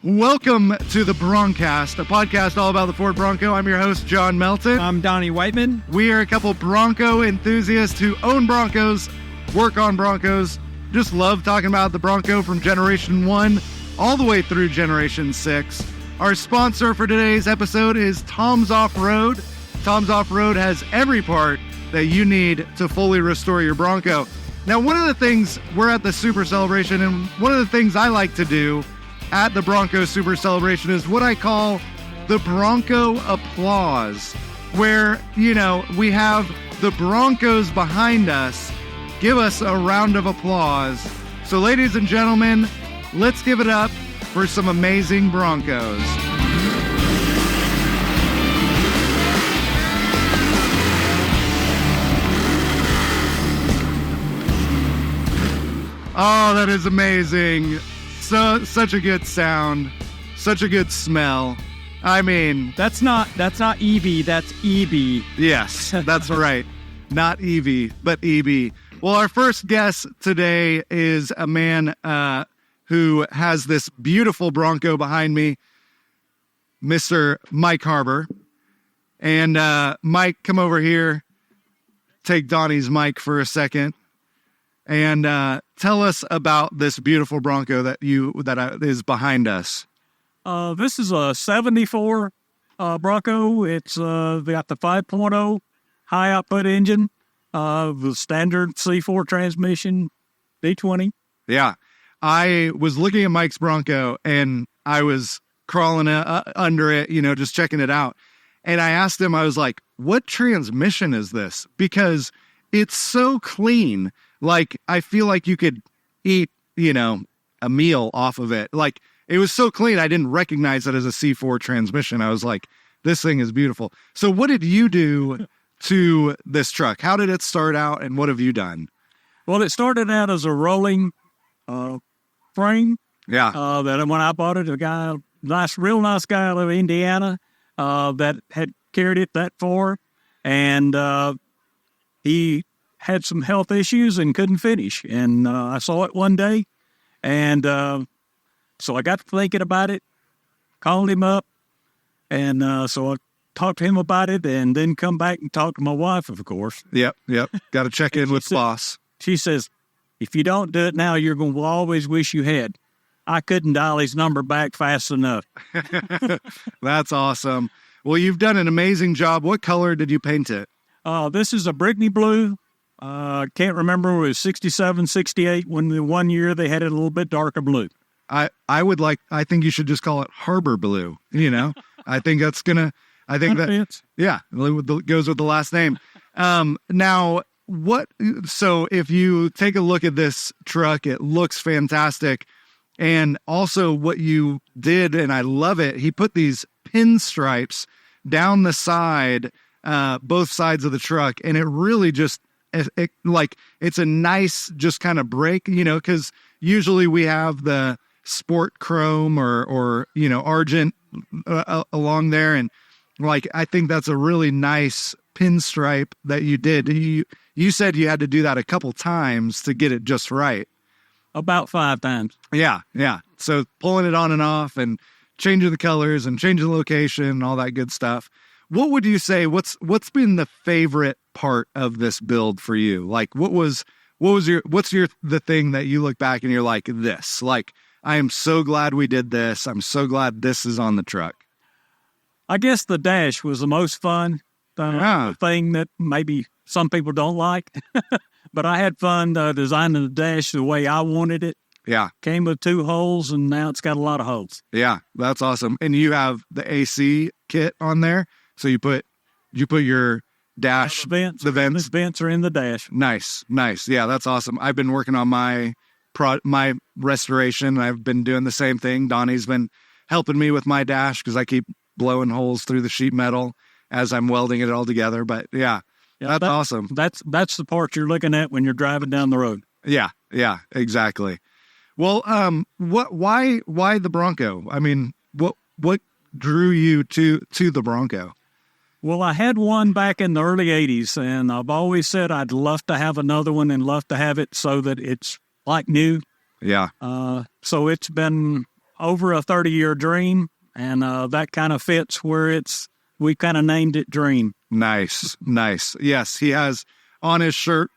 Welcome to the Broncast, a podcast all about the Ford Bronco. I'm your host, John Melton. I'm Donnie Whiteman. We are a couple Bronco enthusiasts who own Broncos, work on Broncos, just love talking about the Bronco from Generation 1 all the way through Generation 6. Our sponsor for today's episode is Tom's Off-Road. Tom's Off-Road has every part that you need to fully restore your Bronco. Now, one of the things, we're at the Super Celebration, and one of the things I like to do at the Bronco Super Celebration is what I call the Bronco applause, where, we have the Broncos behind us give us a round of applause. So, ladies and gentlemen, let's give it up for some amazing Broncos. Oh, that is amazing. Such a good sound, such a good smell. I mean, that's not Evie, that's EB. Yes, that's right. Not Evie, but EB. Well, our first guest today is a man who has this beautiful Bronco behind me, Mr. Mike Harbor. And Mike, come over here. Take Donnie's mic for a second. And tell us about this beautiful Bronco that is behind us. This is a 74 Bronco. It's got the 5.0 high output engine, the standard C4 transmission, V20. Yeah. I was looking at Mike's Bronco and I was crawling under it, just checking it out. And I asked him, I was like, what transmission is this? Because it's so clean. Like, I feel like you could eat, a meal off of it. Like, it was so clean, I didn't recognize it as a C4 transmission. I was like, this thing is beautiful. So what did you do to this truck? How did it start out, and what have you done? Well, it started out as a rolling frame. Yeah. That when I bought it, real nice guy out of Indiana that had carried it that far. And he had some health issues and couldn't finish. And I saw it one day. And so I got to thinking about it, called him up. And so I talked to him about it and then come back and talk to my wife, of course. Yep. Got to check in with the boss. She says, if you don't do it now, you're going to always wish you had. I couldn't dial his number back fast enough. That's awesome. Well, you've done an amazing job. What color did you paint it? This is a Brittany blue. Can't remember, it was 67, 68, when the one year they had it a little bit darker blue. I think you should just call it Harbor Blue, I think that's that goes with the last name. Now, so if you take a look at this truck, it looks fantastic. And also what you did, and I love it, he put these pinstripes down the side, both sides of the truck, and it really just, it's a nice just kind of break, because usually we have the sport chrome or argent along there, and I think that's a really nice pinstripe that you did. You said you had to do that a couple times to get it just right. About 5 times. Yeah. So pulling it on and off and changing the colors and changing the location and all that good stuff. What would you say, what's been the favorite part of this build for you? Like, what's the thing that you look back and you're like, this, I am so glad we did this. I'm so glad this is on the truck. I guess the dash was the most fun thing that maybe some people don't like, but I had fun designing the dash the way I wanted it. Yeah. Came with 2 holes and now it's got a lot of holes. Yeah, that's awesome. And you have the AC kit on there. So you put your dash, the vents are in the dash. Nice. Yeah, that's awesome. I've been working on my restoration. I've been doing the same thing. Donnie's been helping me with my dash because I keep blowing holes through the sheet metal as I'm welding it all together. But yeah, that's awesome. That's the part you're looking at when you're driving down the road. Yeah, exactly. Well, why the Bronco? I mean, what drew you to the Bronco? Well, I had one back in the early 80s, and I've always said I'd love to have another one and love to have it so that it's like new. Yeah. So it's been over a 30-year dream, and that kind of fits where we kind of named it Dream. Nice. Yes, he has on his shirt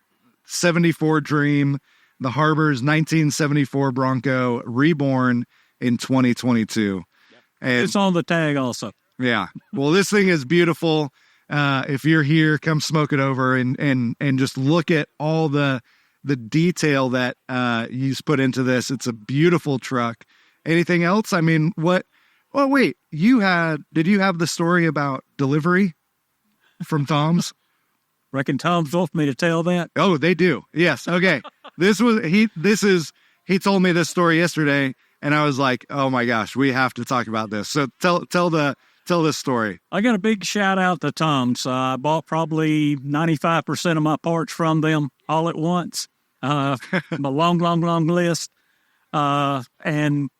74 Dream, the Harbor's 1974 Bronco, reborn in 2022. Yep. And it's on the tag also. Yeah. Well, this thing is beautiful. If you're here, come smoke it over and just look at all the detail that he's put into this. It's a beautiful truck. Anything else? I mean, what? Oh, wait, did you have the story about delivery from Tom's? Reckon Tom's off me to tell that. Oh, they do. Yes. Okay. He told me this story yesterday and I was like, oh my gosh, we have to talk about this. So tell this story. I got a big shout out to Tom's. I bought probably 95% of my parts from them all at once. A long list. And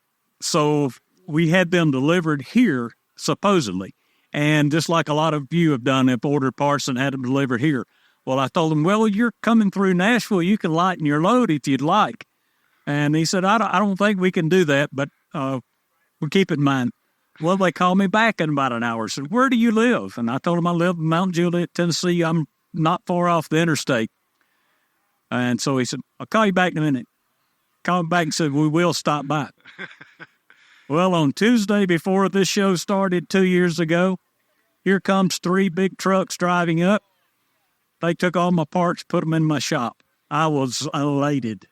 so we had them delivered here, supposedly. And just like a lot of you have done, have ordered parts and had them delivered here. Well, I told him, well, you're coming through Nashville. You can lighten your load if you'd like. And he said, I don't think we can do that, but we'll keep it in mind. Well, they called me back in about an hour. Said, where do you live? And I told him I live in Mount Juliet, Tennessee. I'm not far off the interstate. And so he said, I'll call you back in a minute. Called back and said, we will stop by. Well, on Tuesday before this show started 2 years ago, here comes 3 big trucks driving up. They took all my parts, put them in my shop. I was elated.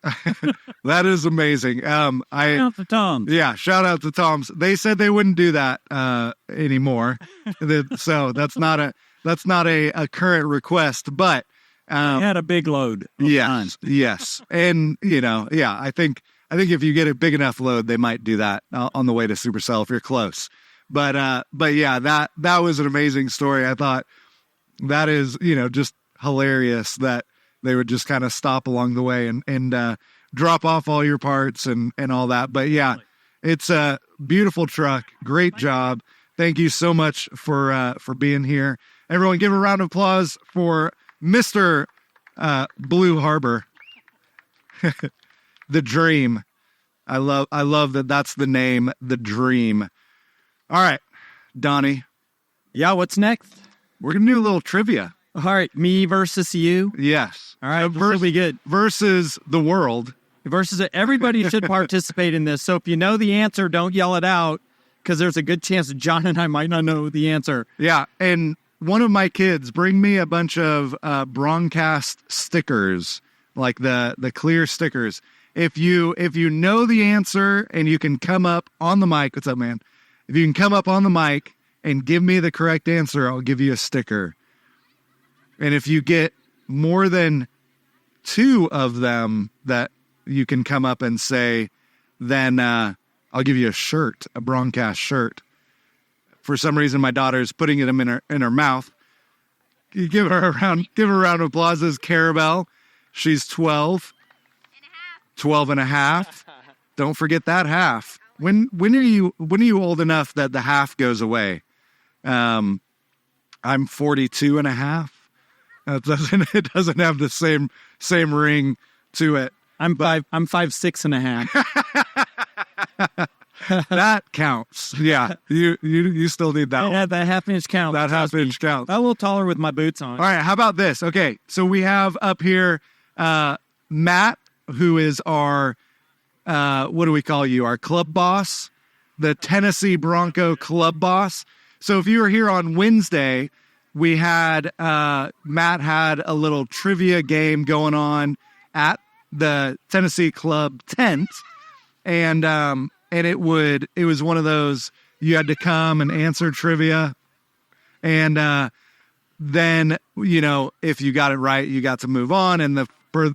That is amazing. Shout out to Tom's. Yeah, shout out to Tom's. They said they wouldn't do that anymore. So that's not a current request, but they had a big load. Yes. And I think if you get a big enough load, they might do that on the way to Supercell if you're close. But yeah, that was an amazing story. I thought that is, just hilarious that they would just kind of stop along the way and drop off all your parts and all that. But yeah, it's a beautiful truck. Great job. Thank you so much for being here. Everyone give a round of applause for Mr. Blue Harbor. The Dream. I love that that's the name, The Dream. All right, Donnie. Yeah, what's next? We're going to do a little trivia. All right, me versus you. Yes. All right, this will be good. Versus the world. Versus everybody should participate in this. So if you know the answer, don't yell it out because there's a good chance that John and I might not know the answer. Yeah, and one of my kids, bring me a bunch of Broncast stickers, like the clear stickers. If you know the answer and you can come up on the mic, what's up, man? If you can come up on the mic and give me the correct answer, I'll give you a sticker. And if you get more than 2 of them that you can come up and say, then I'll give you a shirt, a Broncast shirt. For some reason, my daughter's putting them in her mouth. Can you give her a round of applause. This is Carabelle. She's 12. 12 and a half. Don't forget that half. When are you old enough that the half goes away? I'm 42 and a half. It doesn't have the same ring to it. I'm 5'6" and a half. That counts. Yeah. You still need that. Yeah, that half-inch counts. That half-inch counts. I'm a little taller with my boots on. All right, how about this? Okay, so we have up here Matt, who is our what do we call you? Our club boss, the Tennessee Bronco club boss. So if you were here on Wednesday, we had Matt had a little trivia game going on at the Tennessee Club tent, and it was one of those you had to come and answer trivia, and then if you got it right, you got to move on, and the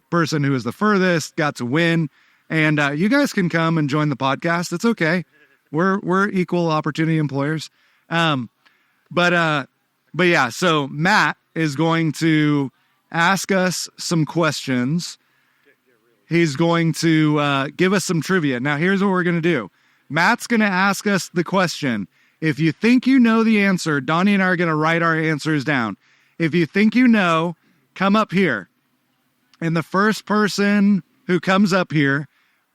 person who was the furthest got to win. And you guys can come and join the podcast. It's okay. We're equal opportunity employers. But yeah, so Matt is going to ask us some questions. He's going to give us some trivia. Now, here's what we're going to do. Matt's going to ask us the question. If you think you know the answer, Donnie and I are going to write our answers down. If you think you know, come up here. And the first person who comes up here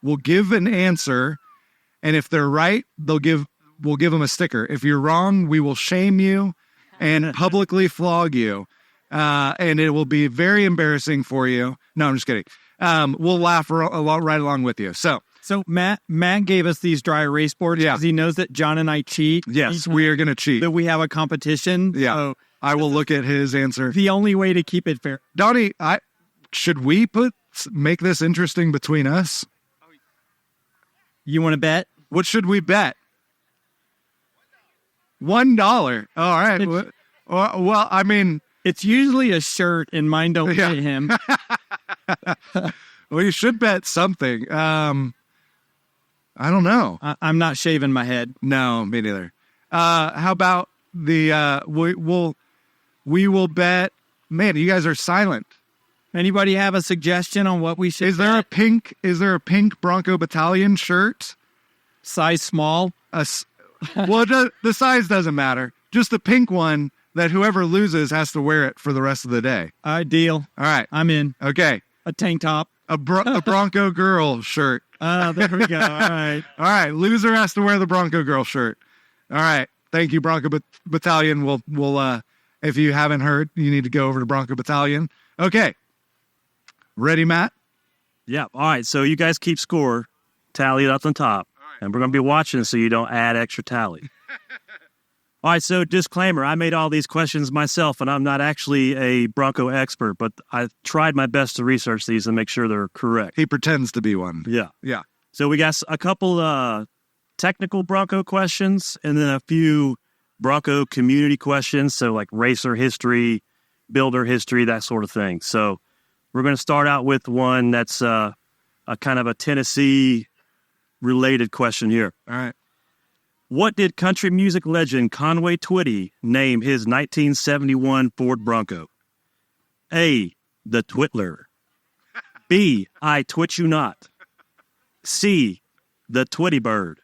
will give an answer. And if they're right, we'll give them a sticker. If you're wrong, we will shame you and publicly flog you. And it will be very embarrassing for you. No, I'm just kidding. We'll laugh right along with you. So Matt gave us these dry erase boards because he knows that John and I cheat. Yes, we are going to cheat. That we have a competition. Yeah, so I will look at his answer. The only way to keep it fair. Donnie, should we make this interesting between us? You want to bet? What should we bet? $1. All right. Well, I mean, it's usually a shirt, and mine don't fit him. Well, you should bet something. I don't know. I'm not shaving my head. No, me neither. How about we will bet. Man, you guys are silent. Anybody have a suggestion on what we should? Is there a pink Bronco Battalion shirt? Size small. Well, the size doesn't matter. Just the pink one that whoever loses has to wear it for the rest of the day. Deal. All right, I'm in. Okay, a tank top, a Bronco girl shirt. There we go. All right. All right. Loser has to wear the Bronco girl shirt. All right. Thank you, Bronco Battalion. We'll if you haven't heard, you need to go over to Bronco Battalion. Okay. Ready, Matt? Yeah. All right. So you guys keep score, tally it up on top, and we're going to be watching so you don't add extra tally. All right. So disclaimer, I made all these questions myself, and I'm not actually a Bronco expert, but I tried my best to research these and make sure they're correct. He pretends to be one. Yeah. Yeah. So we got a couple technical Bronco questions and then a few Bronco community questions. So like racer history, builder history, that sort of thing. So we're going to start out with one that's a kind of a Tennessee related question here. All right. What did country music legend Conway Twitty name his 1971 Ford Bronco? A, the Twitler. B, I Twit You Not. C, the Twitty Bird.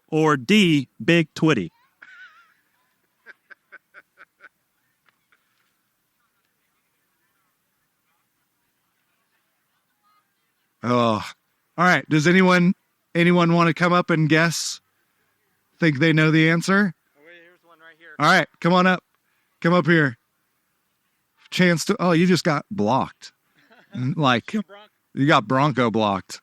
Or D, Big Twitty. Oh, all right. Does anyone want to come up and guess? Think they know the answer? Oh, wait, here's one right here. All right, come on up. Come up here. Chance to. Oh, you just got blocked. Like you got Bronco blocked.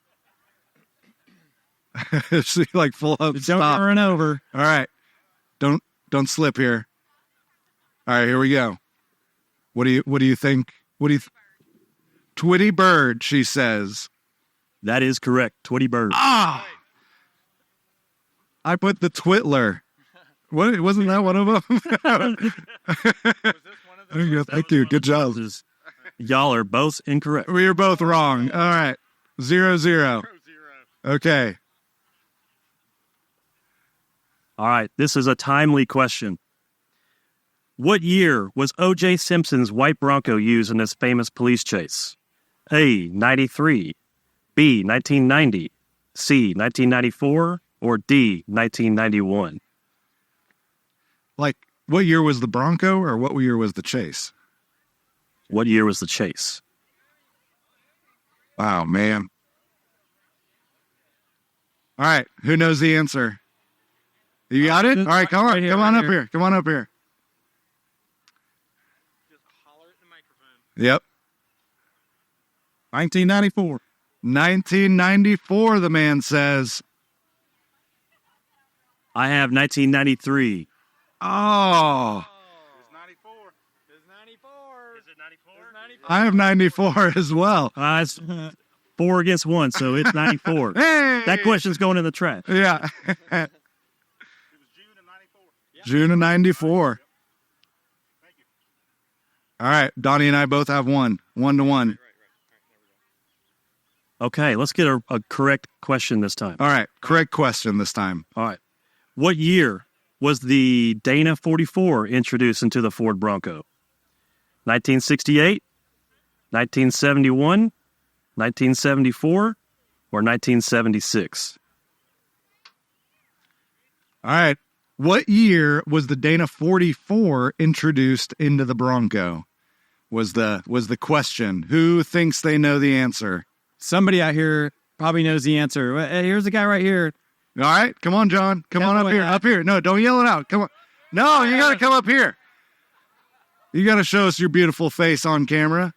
She like full up. Don't run over. All right, don't slip here. All right, here we go. What do you think? Twitty Bird, she says. That is correct. Twitty Bird. Ah. I put the Twitler. What wasn't that one of them? Was this one of them? Thank you. Good job. Y'all are both incorrect. We are both wrong. All right. 0-0. Okay. All right. This is a timely question. What year was O.J. Simpson's white Bronco used in this famous police chase? A, 93. B, 1990. C, 1994. Or D, 1991. Like, what year was the Bronco or what year was the chase? What year was the chase? Wow, man. All right, who knows the answer? You got it? All right, come on. Come on up here. Come on up here. Just holler at the microphone. Yep. 1994. 1994, the man says. I have 1993. Oh. It's 94. It's 94. Is it 94? I have 94 as well. It's 4 against 1, so it's 94. Hey! That question's going in the trash. Yeah. It was June of 94. Yeah. June of 94. Thank you. All right. Donnie and I both have 1 to 1. Right. Okay, let's get a correct question this time. All right. Correct question this time. All right. What year was the Dana 44 introduced into the Ford Bronco? 1968, 1971, 1974, or 1976? All right. What year was the Dana 44 introduced into the Bronco? Was the question. Who thinks they know the answer? Somebody out here probably knows the answer. Here's a guy right here. All right, come on, John. Come on up here. Up here. No, don't yell it out. Come on. No, you got to come up here. You got to show us your beautiful face on camera.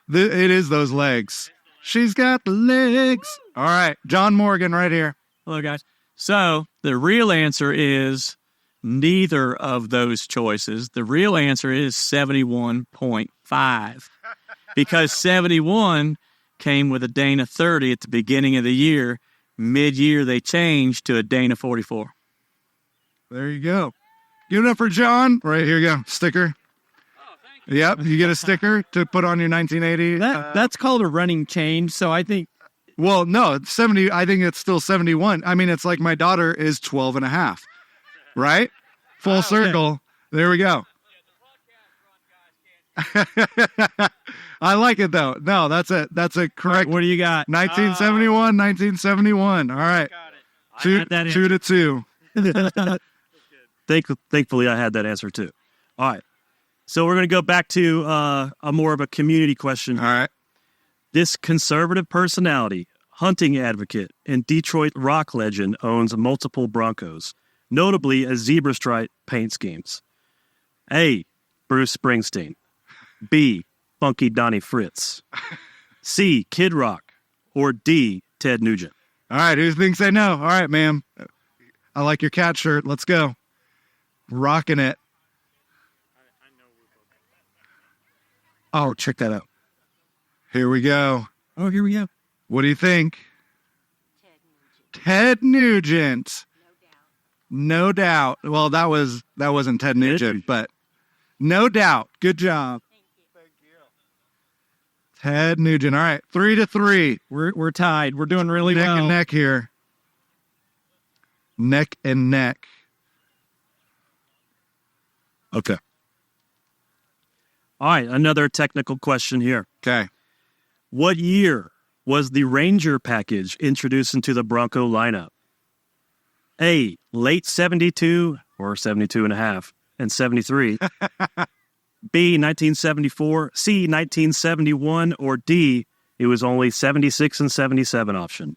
It is those legs. She's got the legs. All right, John Morgan right here. Hello, guys. So the real answer is neither of those choices. The real answer is 71.5 because 71 came with a Dana 30 at the beginning of the year. Mid-year, they changed to a Dana 44. There you go. Give it up for John. Right, here you go. Sticker. Yep, you get a sticker to put on your 1980. That's called a running change, so I think... Well, no, it's 70. I think it's still 71. I mean, it's like my daughter is 12 and a half, right? Full circle. Okay. There we go. I like it, though. No, that's a correct. What do you got? 1971, 1971. All right. 2-2. Thankfully, I had that answer, too. All right. So we're going to go back to a more of a community question. All right. This conservative personality, hunting advocate, and Detroit rock legend owns multiple Broncos, notably as zebra stripe paint schemes. A. Bruce Springsteen. B. Funky Donnie Fritz. C. Kid Rock. Or D. Ted Nugent. All right. Who thinks they know? All right, ma'am. I like your cat shirt. Let's go. Rocking it. Oh, check that out. Here we go. Oh, here we go. What do you think? Ted Nugent. No doubt. Well, that wasn't Ted Nugent, but no doubt. Good job. Thank you. Ted Nugent. All right, 3-3. We're tied. We're doing really well. Neck and neck here. Neck and neck. Okay. All right, another technical question here. Okay. What year was the Ranger package introduced into the Bronco lineup? A, late 72 or 72 and a half and 73. B, 1974. C, 1971. Or D, it was only 76 and 77 option.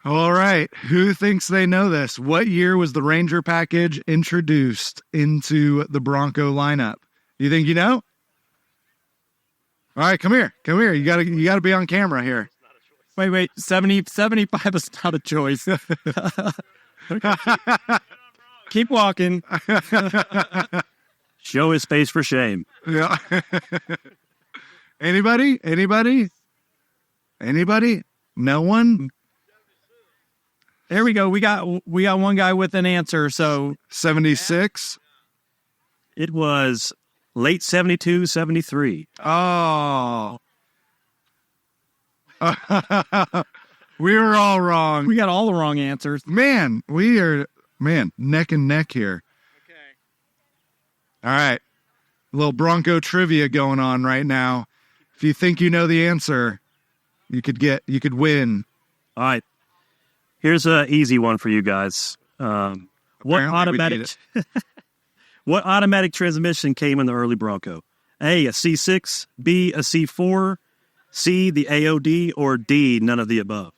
All right. Who thinks they know this? What year was the Ranger package introduced into the Bronco lineup? You think you know? All right, come here. Come here. You gotta be on camera here. Wait. 75 is not a choice. Keep walking. Show his face for shame. Yeah. Anybody? No one? There we go. We got one guy with an answer. So 76. It was late 72, 73. Oh. We were all wrong. We got all the wrong answers. Man, we are neck and neck here. Okay. All right. A little Bronco trivia going on right now. If you think you know the answer, you could win. All right. Here's an easy one for you guys. What automatic transmission came in the early Bronco? A C6, B, a C4, C, the AOD, or D, none of the above?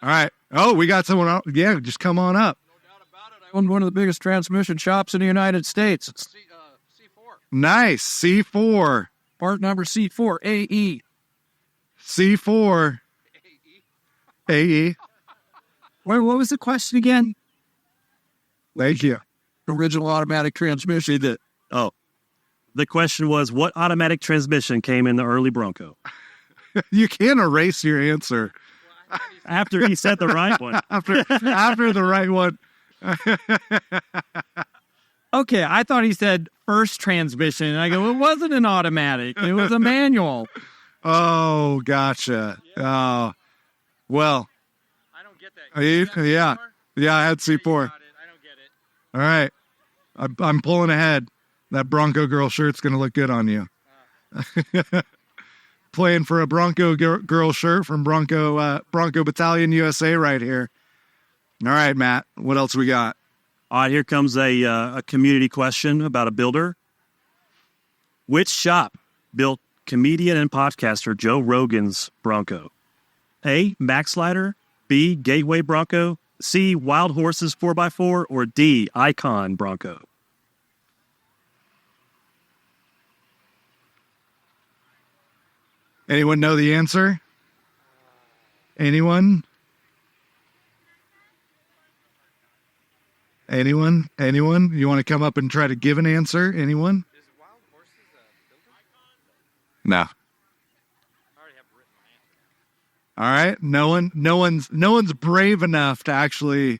All right. Oh, we got someone out. Yeah, just come on up. No doubt about it. I own one of the biggest transmission shops in the United States. It's C4. Nice. C4. Part number C4, AE. C4. AE. What was the question again? Thank you. Original automatic transmission. The question was, what automatic transmission came in the early Bronco? You can't erase your answer. After he said the right one. after the right one. Okay, I thought he said first transmission. And I go, it wasn't an automatic. It was a manual. Oh, gotcha. Oh, well. I don't get that. Yeah, I had C4. I don't get it. All right. I'm pulling ahead. That Bronco girl shirt's going to look good on you. Playing for a Bronco girl shirt from Bronco Battalion USA right here. All right, Matt, what else we got? All right, here comes a community question about a builder. Which shop built comedian and podcaster Joe Rogan's Bronco? A, Max Slider, B, Gateway Bronco, C, Wild Horses 4x4, or D, Icon Bronco? Anyone know the answer? Anyone? Anyone? You want to come up and try to give an answer? Anyone? Is Wild Horses a builder? No. I already have written my answer. All right. No one's brave enough to actually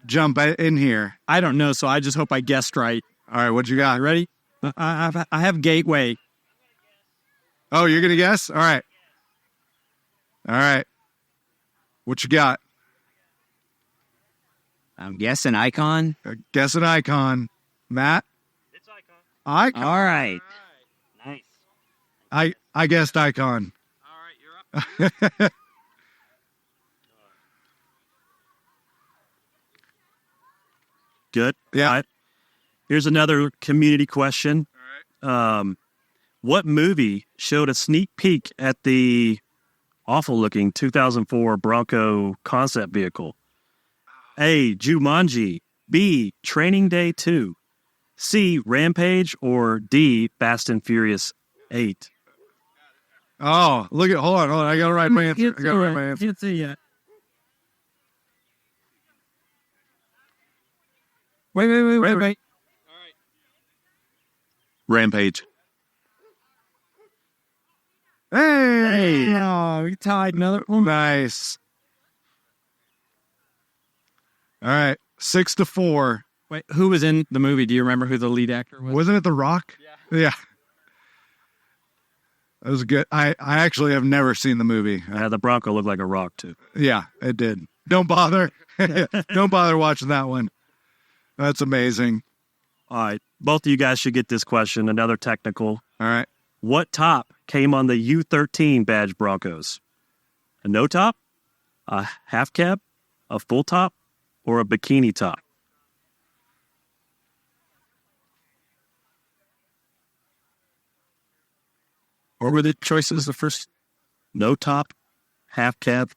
jump in here. I don't know, so I just hope I guessed right. All right, what you got? Ready? I have Gateway. Oh, you're gonna guess? All right. What you got? I'm guessing Icon. Guess an Icon. Matt? It's Icon. Icon. All right. Nice. I guessed Icon. All right, you're up. Good. Yeah. All right. Here's another community question. All right. What movie showed a sneak peek at the awful-looking 2004 Bronco concept vehicle? A, Jumanji. B, Training Day 2. C, Rampage. Or D, Fast and Furious 8. Oh, look at hold on. I gotta write my answer. Can't see yet. Wait. All right. Rampage. Hey! Oh, we tied another one. Nice. All right, 6-4. Wait, who was in the movie? Do you remember who the lead actor was? Wasn't it The Rock? Yeah. That was good. I actually have never seen the movie. The Bronco looked like a rock, too. Yeah, it did. Don't bother. Don't bother watching that one. That's amazing. All right. Both of you guys should get this question. Another technical. All right. What top came on the U13 badge Broncos? A no top, a half cab, a full top, or a bikini top? What were the choices? The first. No top, half cab,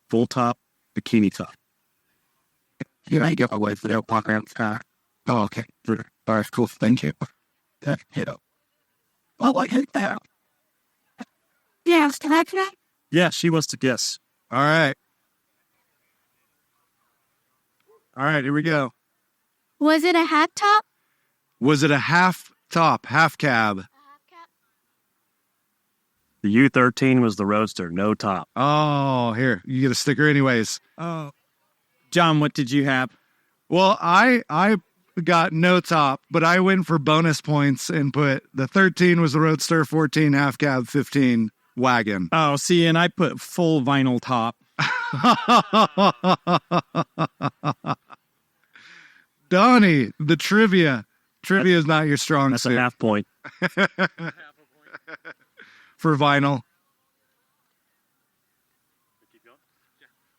full top, bikini top. Yeah, I go away for that walk around the car. Oh, okay. All right, cool. Thank you. I like it there. Yes, can I try? Yeah, she wants to guess. All right. All right, here we go. Was it a hat top? Was it a half top, half cab? The U13 was the Roadster, no top. Oh, here. You get a sticker anyways. Oh, John, what did you have? Well, I got no top, but I went for bonus points and put the 13 was the Roadster, 14 half cab, 15 wagon. Oh, see, and I put full vinyl top. Donnie, the trivia. Trivia is not your strong That's suit. a half point. For vinyl.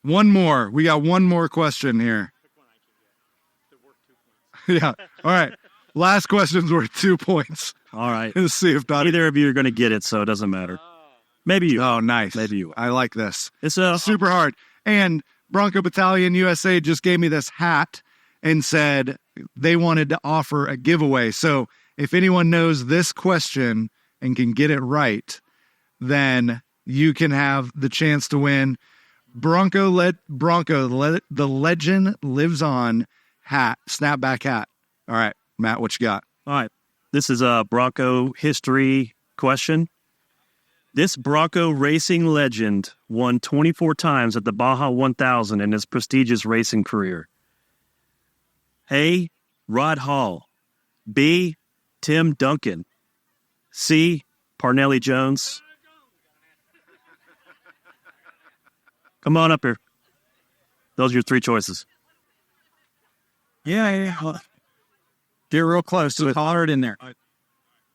One more. We got one more question here. Yeah. All right. Last question's worth 2 points. All right. Let's see if Donnie. Neither of you are going to get it, so it doesn't matter. Maybe you. Oh, nice. Maybe you. I like this. It's Super hard. And Bronco Battalion USA just gave me this hat and said they wanted to offer a giveaway. So if anyone knows this question and can get it right, then you can have the chance to win the Legend Lives On hat, snapback hat. All right, Matt, what you got? All right. This is a Bronco history question. This Bronco racing legend won 24 times at the Baja 1000 in his prestigious racing career. A, Rod Hall. B, Tim Duncan. C, Parnelli Jones. Come on up here. Those are your three choices. Yeah. Get real close. So holler it in there.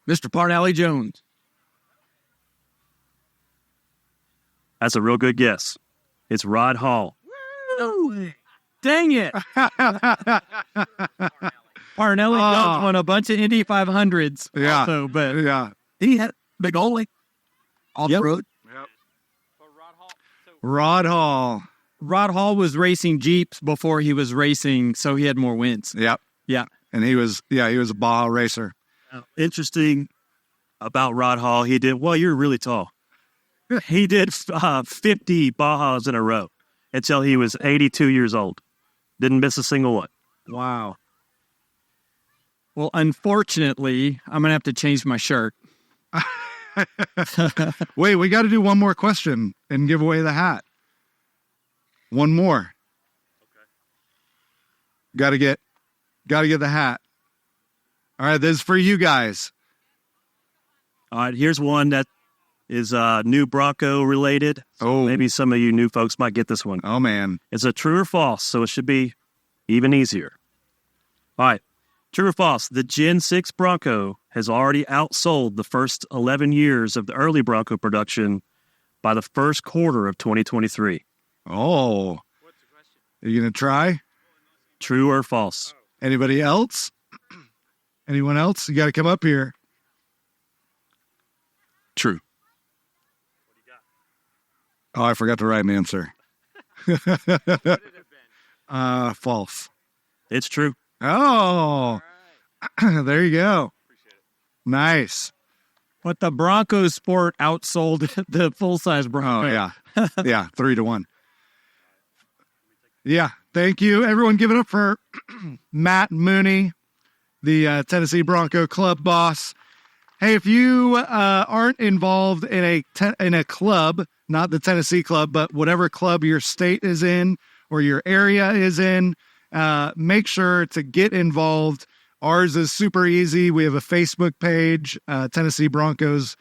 Mr. Parnelli Jones. That's a real good guess. It's Rod Hall. Dang it. Parnelli Jones won a bunch of Indy 500s. Yeah. Also, but Yeah. He had big old on the road. But Rod Hall. So Rod Hall. Rod Hall was racing Jeeps before he was racing, so he had more wins. Yep. Yeah. And he was a Baja racer. Interesting about Rod Hall, he did, well, you're really tall. He did 50 Bajas in a row until he was 82 years old. Didn't miss a single one. Wow. Well, unfortunately, I'm going to have to change my shirt. Wait, we got to do one more question and give away the hat. One more. Okay. Got to get the hat. All right, this is for you guys. All right, here's one that is new Bronco related. So maybe some of you new folks might get this one. Oh, man. It's a true or false, so it should be even easier. All right, true or false, the Gen 6 Bronco has already outsold the first 11 years of the early Bronco production by the first quarter of 2023. Oh. What's the question? Are you going to try? True or false? Anybody else? Anyone else? You got to come up here. True. Oh, I forgot to write an answer. False. It's true. Oh, there you go. Nice. But the Bronco Sport outsold the full-size Bronco. Oh, yeah. Yeah, 3-1. Yeah, thank you. Everyone give it up for Matt Mooney, the Tennessee Bronco club boss. Hey, if you aren't involved in a club, not the Tennessee club, but whatever club your state is in or your area is in, make sure to get involved. Ours is super easy. We have a Facebook page, Tennessee Broncos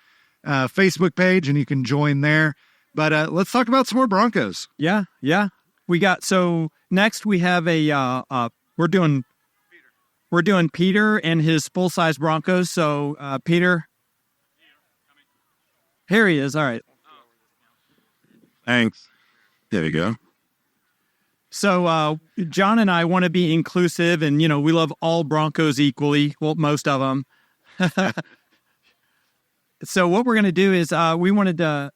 Facebook page, and you can join there. But let's talk about some more Broncos. Yeah. So next we have we're doing Peter and his full-size Broncos. So Peter, here he is. All right. Thanks. There we go. So Jon and I want to be inclusive, and, we love all Broncos equally. Well, most of them. So what we're going to do is we wanted to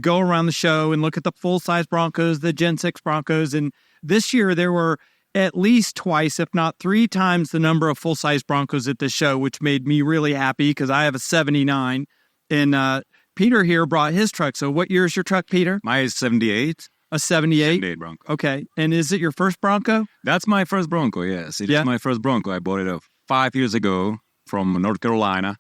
go around the show and look at the full-size Broncos, the Gen 6 Broncos. And this year there were at least twice, if not 3 times, the number of full-size Broncos at this show, which made me really happy because I have a 79. And Peter here brought his truck. So what year is your truck, Peter? Mine is 78. A 78? 78 Bronco. Okay. And is it your first Bronco? That's my first Bronco, yes. It's my first Bronco. I bought it 5 years ago from North Carolina.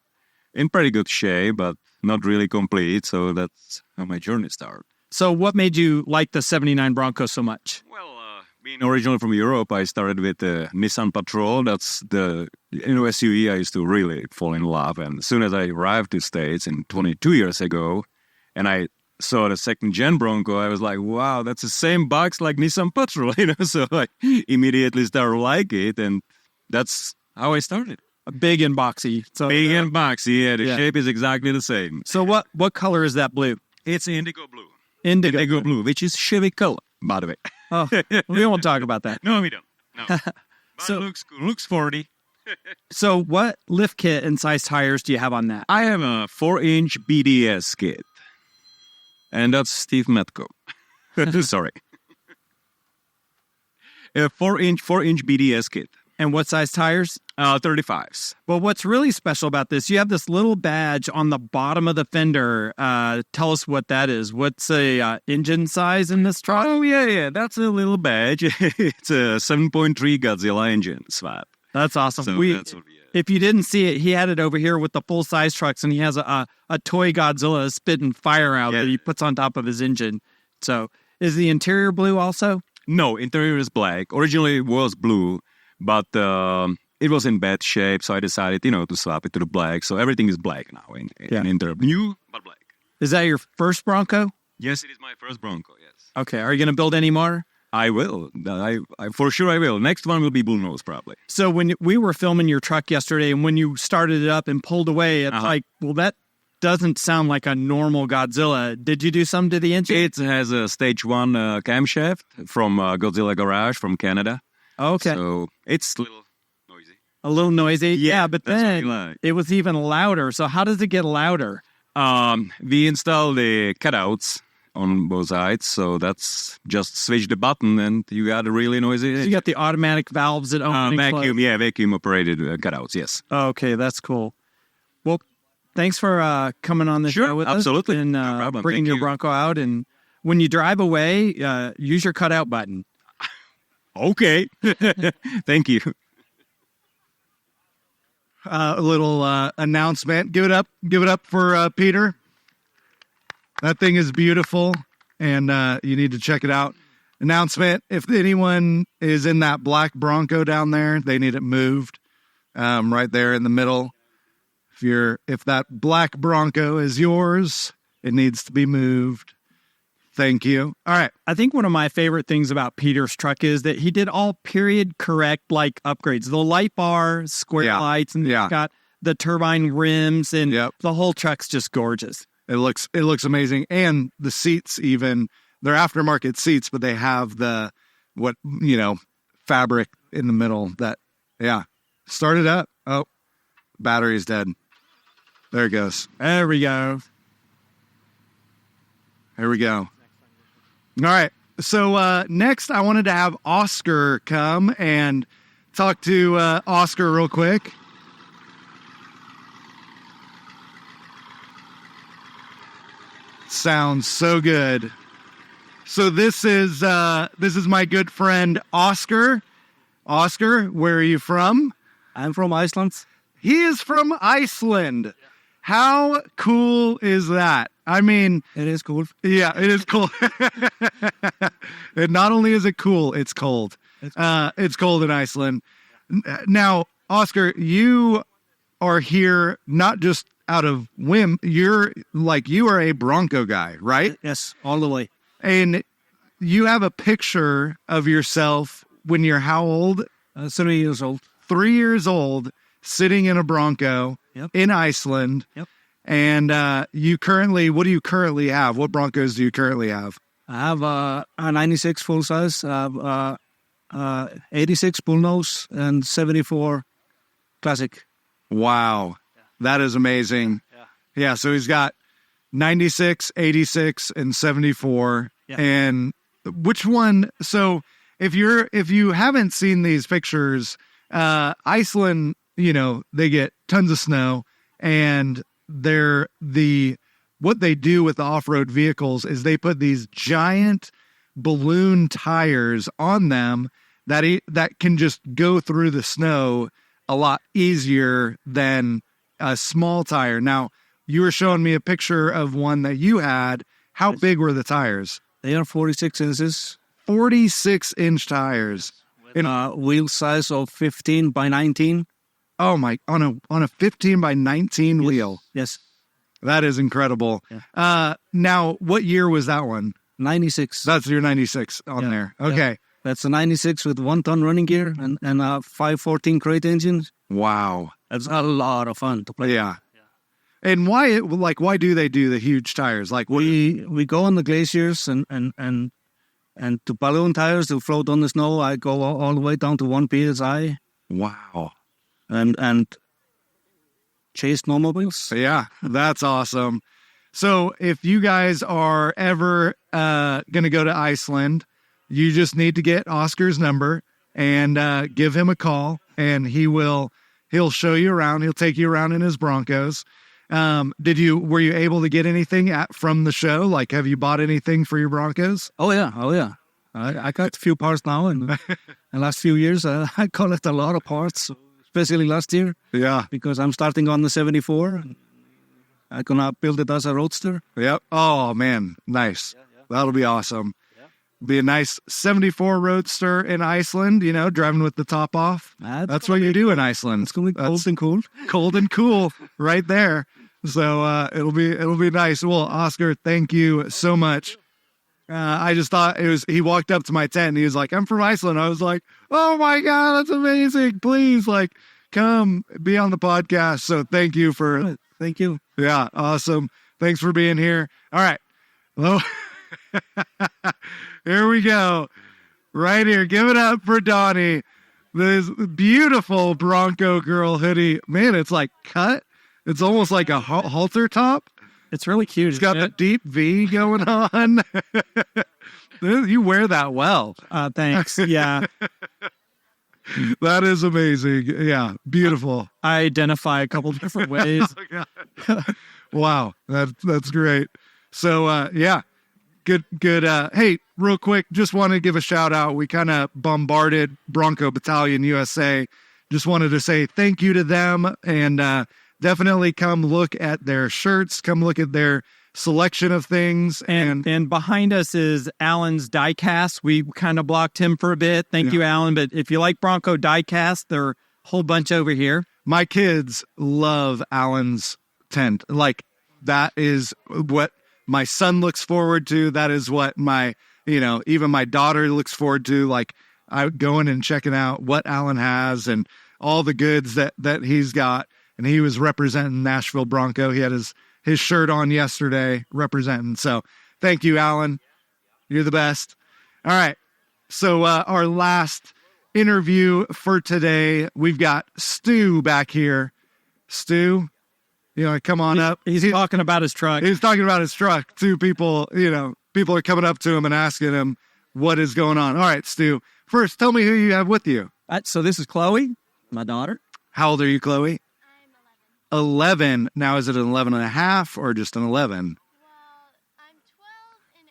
In pretty good shape, but not really complete. So that's how my journey started. So what made you like the 79 Bronco so much? Well, being originally from Europe, I started with the Nissan Patrol. That's the SUV I used to really fall in love. And as soon as I arrived to States 22 years ago, and I saw the second Gen Bronco, I was like, wow, that's the same box like Nissan Patrol, so I immediately started like it, and that's how I started. Big and boxy. So big and boxy, yeah, the shape is exactly the same. So what color is that blue? It's indigo blue. Indigo blue, which is Chevy color, by the way. Oh, we won't talk about that. No, we don't. No. But so, it looks cool. Looks 40. So what lift kit and size tires do you have on that? I have a 4-inch BDS kit. And that's Steve Metco. Sorry. A 4-inch BDS kit. And what size tires? 35s. Well, what's really special about this, you have this little badge on the bottom of the fender. Tell us what that is. What's the engine size in this truck? Oh, yeah. That's a little badge. It's a 7.3 Godzilla engine swap. That's awesome. So that's what if you didn't see it, he had it over here with the full-size trucks, and he has a toy Godzilla spitting fire out that he puts on top of his engine. So is the interior blue also? No, interior is black. Originally it was blue, but it was in bad shape, so I decided, to swap it to the black. So everything is black now in interior. New, but black. Is that your first Bronco? Yes, it is my first Bronco, yes. Okay, are you going to build any more? I will. I for sure I will. Next one will be Bullnose, probably. So when we were filming your truck yesterday, and when you started it up and pulled away, it's like, well, that doesn't sound like a normal Godzilla. Did you do something to the engine? It has a stage 1 camshaft from Godzilla Garage from Canada. Okay. So it's a little noisy. A little noisy? Yeah, but then it was even louder. So how does it get louder? We installed the cutouts on both sides. So that's just switch the button and you got a really noisy So you got the automatic valves that open and vacuum. close. Yeah, vacuum operated cutouts. Yes. Okay, that's cool. Well, thanks for coming on the Sure, show with absolutely. us and No problem. bringing Thank your you. Bronco out. And when you drive away, use your cutout button. Okay. Thank you. A little announcement. Give it up for Peter. That thing is beautiful, and you need to check it out. Announcement: if anyone is in that black Bronco down there, they need it moved. Right there in the middle. If that black Bronco is yours, it needs to be moved. Thank you. All right. I think one of my favorite things about Peter's truck is that he did all period correct upgrades. The light bar, square lights, and it's got the turbine rims, and the whole truck's just gorgeous. It looks amazing. And the seats, even they're aftermarket seats, but they have the fabric in the middle that start it up. Oh, battery's dead. There it goes. There we go. There we go. All right. So next, I wanted to have Oscar come and talk to Oscar real quick. Sounds so good. So this is my good friend Oscar. Oscar, where are you from? I'm from Iceland. He is from Iceland. How cool is that? I mean, It is cool. yeah, it is cool. And not only is it cool, it's cold. It's cold in Iceland. Now, Oscar, you are here not just out of whim. You are a Bronco guy, right? Yes, all the way. And you have a picture of yourself when you're how old? 3 years old. 3 years old, sitting in a Bronco in Iceland. Yep. And what do you currently have? What Broncos do you currently have? I have a 96 full size, 86 bullnose, and 74 classic. Wow. That is amazing. Yeah, so he's got 96, 86, and 74. Yeah. And which one? So if you haven't seen these pictures, Iceland, they get tons of snow, and what they do with the off-road vehicles is they put these giant balloon tires on them that can just go through the snow a lot easier than a small tire. Now, you were showing me a picture of one that you had. How big were the tires? They are 46 inches. 46-inch tires. Wheel size of 15 by 19. Oh my! On a 15 by 19 wheel. Yes. That is incredible. Yeah. Now, what year was that one? 96. That's your 96 on there. Okay. Yeah. That's a 96 with 1-ton running gear and a 514 crate engine. Wow. That's a lot of fun to play. Yeah. And why do they do the huge tires? We go on the glaciers and to balloon tires to float on the snow. I go all the way down to 1 psi. Wow. And chase snowmobiles. Yeah, that's awesome. So if you guys are ever going to go to Iceland, you just need to get Oscar's number and give him a call, and he'll show you around. He'll take you around in his Broncos. Were you able to get anything from the show? Like, have you bought anything for your Broncos? Oh yeah. I got a few parts now, and the last few years I collect a lot of parts, especially last year. Yeah. Because I'm starting on the 74. I'm gonna build it as a roadster. Yep. Oh man, nice. That'll be awesome. Be a nice 74 roadster in Iceland, driving with the top off. That's what you do in Iceland. It's going to be cold and cool. Cold and cool right there. So it'll be nice. Well, Oscar, thank you so much. I just thought he walked up to my tent and he was like, I'm from Iceland. I was like, oh my God, that's amazing. Please, come be on the podcast. So thank you for. Thank you. Yeah. Awesome. Thanks for being here. All right. Hello. Here we go. Right here. Give it up for Donnie. This beautiful Bronco girl hoodie. Man, it's cut. It's almost like a halter top. It's really cute. It's got the deep V going on. You wear that well. Thanks. Yeah. That is amazing. Yeah. Beautiful. I identify a couple different ways. Wow. That's great. So, yeah. Good. Hey, real quick, just want to give a shout out. We kind of bombarded Bronco Battalion USA. Just wanted to say thank you to them, and definitely come look at their shirts, come look at their selection of things. And behind us is Alan's diecast. We kind of blocked him for a bit. Thank you, Alan. But if you like Bronco diecast, there are a whole bunch over here. My kids love Alan's tent. Like, that is what my son looks forward to. That is what my, even my daughter looks forward to. Like, I going and checking out what Alan has and all the goods that he's got. And he was representing Nashville Bronco. He had his shirt on yesterday representing. So thank you, Alan. You're the best. All right. So our last interview for today, we've got Stu back here. Stu, come on up. He's talking about his truck. He's talking about his truck. Two people, people are coming up to him and asking him what is going on. All right, Stu, first, tell me who you have with you. So this is Chloe, my daughter. How old are you, Chloe? I'm 11. Now, is it an 11 and a half or just an 11? Well, I'm 12 in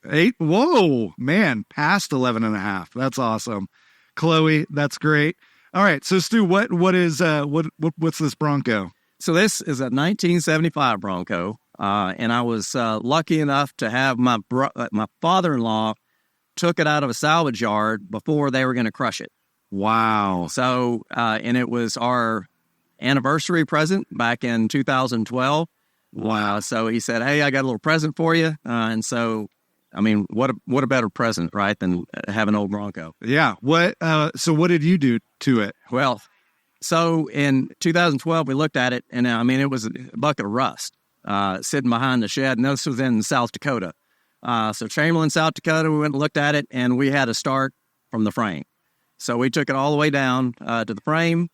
18 weeks. 8? Whoa, man, past 11 and a half. That's awesome. Chloe, that's great. All right. So Stu, what's this Bronco? So this is a 1975 Bronco. And I was lucky enough to have my father-in-law took it out of a salvage yard before they were going to crush it. Wow. So, and it was our anniversary present back in 2012. Wow. So he said, "Hey, I got a little present for you." And so, I mean, what a better present, right, than have an old Bronco? Yeah. So what did you do to it? Well, so in 2012, we looked at it, and I mean, it was a bucket of rust sitting behind the shed, and this was in South Dakota. So Chamberlain, South Dakota, we went and looked at it, and we had to start from the frame. So we took it all the way down to the frame,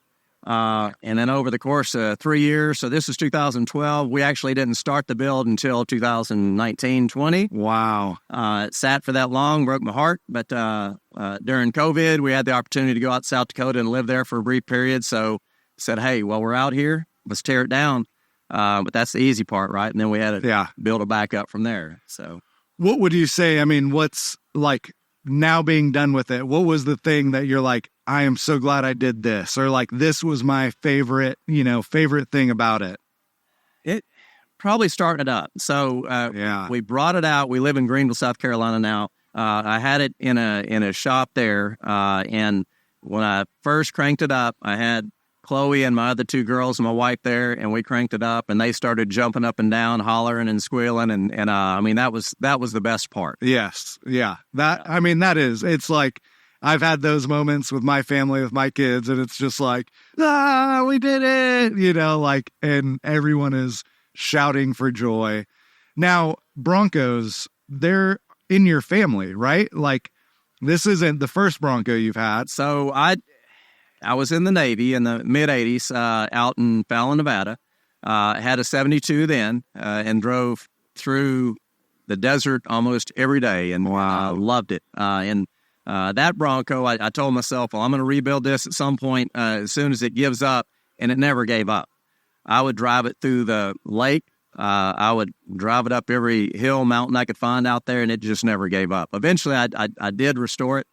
and then over the course of 3 years, so this is 2012, we actually didn't start the build until 2019-20. Wow. It sat for that long, broke my heart, but during COVID, we had the opportunity to go out to South Dakota and live there for a brief period, so said, hey, while we're out here, let's tear it down. But that's the easy part, right? And then we had to build it back up from there, so. What would you say? I mean, what's like now being done with it? What was the thing that you're like, I am so glad I did this, or like this was my favorite thing about it? It probably starting it up. So we brought it out. We live in Greenville, South Carolina now. I had it in a shop there, and when I first cranked it up, I had Chloe and my other two girls and my wife there, and we cranked it up, and they started jumping up and down, hollering and squealing, and I mean that was the best part. Yes, yeah. It's like I've had those moments with my family, with my kids, and it's just like, we did it, and everyone is shouting for joy. Now, Broncos, they're in your family, right? Like, this isn't the first Bronco you've had. So I was in the Navy in the mid-'80s out in Fallon, Nevada. Had a 72 then and drove through the desert almost every day, and loved it. And that Bronco, I told myself, well, I'm going to rebuild this at some point as soon as it gives up, and it never gave up. I would drive it through the lake. I would drive it up every hill, mountain I could find out there, and it just never gave up. Eventually, I did restore it.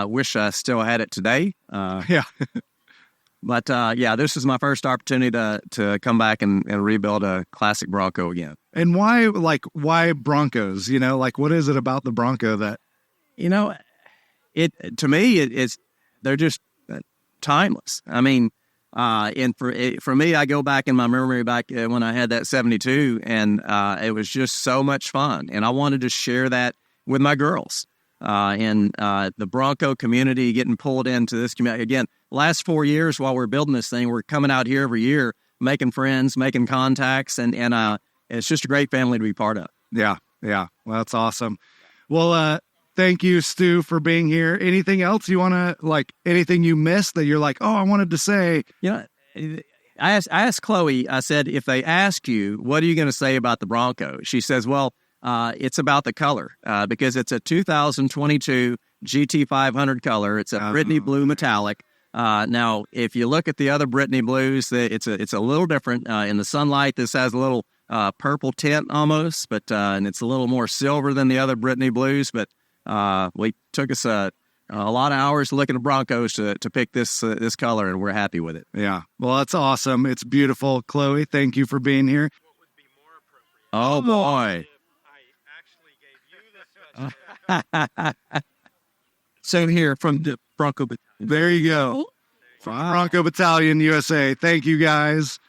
Wish I still had it today. But this is my first opportunity to come back and rebuild a classic Bronco again. And why Broncos? What is it about the Bronco that? To me, they're just timeless. I mean, and for me, I go back in my memory back when I had that 72, and it was just so much fun, and I wanted to share that with my girls. And the Bronco community getting pulled into this community. Again, last 4 years while we're building this thing, we're coming out here every year, making friends, making contacts, and it's just a great family to be part of. Yeah. Well, that's awesome. Well, thank you, Stu, for being here. Anything else you want to, anything you missed that you're like, oh, I wanted to say? I asked Chloe, I said, if they ask you, what are you going to say about the Bronco? She says, well, it's about the color because it's a 2022 GT500 color. It's a Brittany blue metallic. Now, if you look at the other Brittany blues, it's a little different. In the sunlight, this has a little purple tint almost, but and it's a little more silver than the other Brittany blues. But we took us a lot of hours looking at Broncos to pick this color, and we're happy with it. Yeah, well, that's awesome. It's beautiful, Chloe. Thank you for being here. What would be more appropriate? Oh boy! If I actually gave you the sweatshirt. So here from the Bronco. There you go. Bronco Battalion USA. Thank you guys.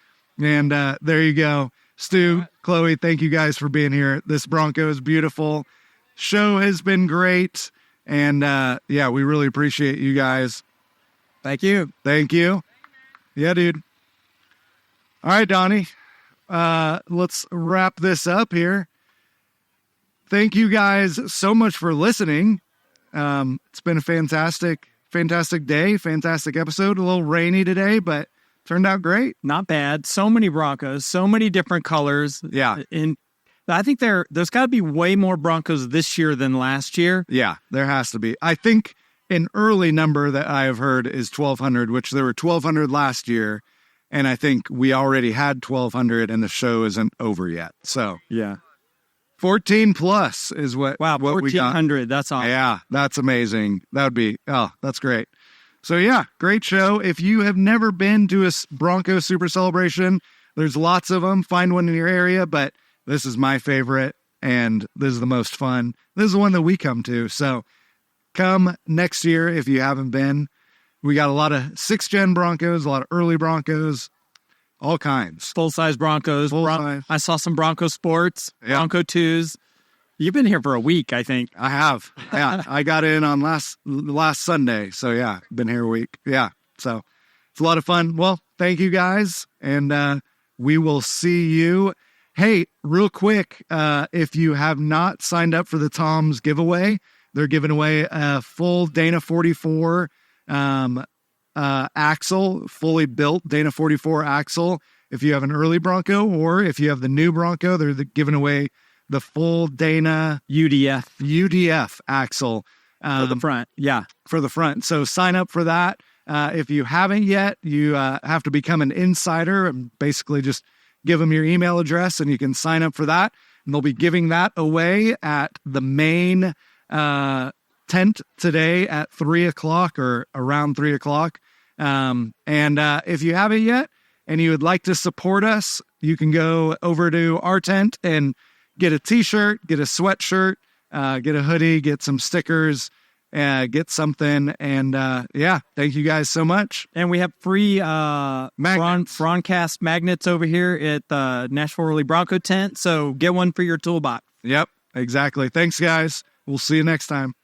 And there you go. Stu, Chloe, thank you guys for being here. This Bronco is beautiful. Show has been great. And yeah, we really appreciate you guys. Thank you. Thank you. Yeah, dude. All right, Donnie. Let's wrap this up here. Thank you guys so much for listening. It's been a fantastic day, fantastic episode. A little rainy today, but turned out great. Not bad. So many Broncos, so many different colors. Yeah. And I think there's got to be way more Broncos this year than last year. Yeah, there has to be. I think an early number that I have heard is 1,200, which there were 1,200 last year. And I think we already had 1,200 and the show isn't over yet. So Yeah. 14 plus is what we got. 1,400. That's awesome. Yeah, that's amazing. That would be, that's great. So yeah, great show. If you have never been to a Bronco Super Celebration, there's lots of them. Find one in your area, but this is my favorite, and this is the most fun. This is the one that we come to. So come next year if you haven't been. We got a lot of 6th Gen Broncos, a lot of early Broncos, all kinds. Full-size Broncos. Full-size. I saw some Bronco Sports, Yeah. Bronco 2s. You've been here for a week, I think. I have. Yeah, I got in on last Sunday. So yeah, been here a week. Yeah, so it's a lot of fun. Well, thank you guys, and we will see you. Hey, real quick, if you have not signed up for the Tom's giveaway, they're giving away a full Dana 44 axle, fully built Dana 44 axle. If you have an early Bronco, or if you have the new Bronco, they're giving away the full Dana UDF axle For the front. Yeah. for the front. So sign up for that. If you haven't yet, you have to become an insider and basically just give them your email address and you can sign up for that. And they'll be giving that away at the main tent today at 3:00 or around 3:00. And if you haven't yet and you would like to support us, you can go over to our tent and get a t-shirt, get a sweatshirt, get a hoodie, get some stickers, get something. And yeah, thank you guys so much. And we have free Magnets. Broncast magnets over here at the Nashville Early Bronco tent. So get one for your toolbox. Yep, exactly. Thanks, guys. We'll see you next time.